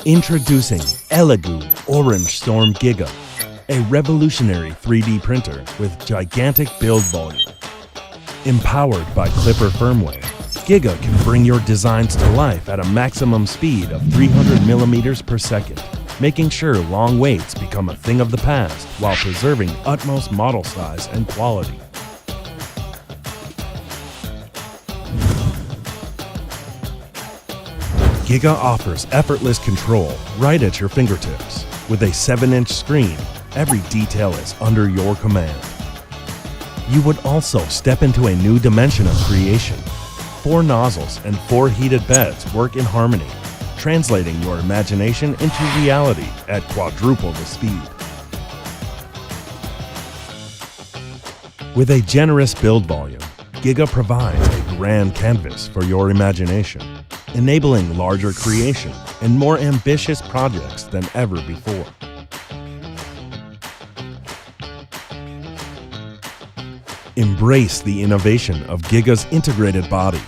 Introducing ELEGOO OrangeStorm Giga, a revolutionary 3D printer with gigantic build volume. Empowered by Clipper firmware, Giga can bring your designs to life at a maximum speed of 300 millimeters per second, making sure long waits become a thing of the past while preserving utmost model size and quality. Giga offers effortless control right at your fingertips. With a 7-inch screen, every detail is under your command. You would also step into a new dimension of creation. 4 nozzles and 4 heated beds work in harmony, translating your imagination into reality at quadruple the speed. With a generous build volume, Giga provides a grand canvas for your imagination, enabling larger creation and more ambitious projects than ever before. Embrace the innovation of Giga's integrated body,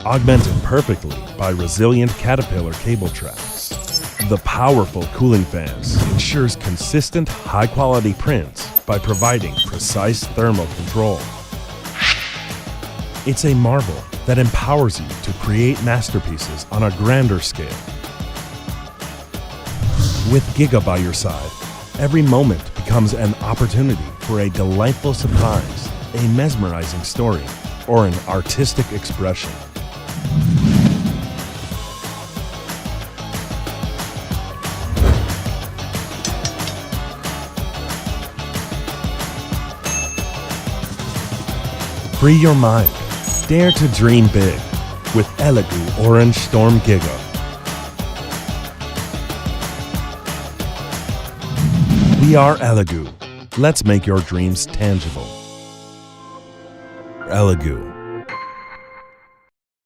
augmented perfectly by resilient Caterpillar cable tracks. The powerful cooling fans ensures consistent, high-quality prints by providing precise thermal control. It's a marvel that empowers you to create masterpieces on a grander scale. With Giga by your side, every moment becomes an opportunity for a delightful surprise, a mesmerizing story, or an artistic expression. Free your mind. Dare to dream big with ELEGOO OrangeStorm Giga. We are ELEGOO. Let's make your dreams tangible. ELEGOO.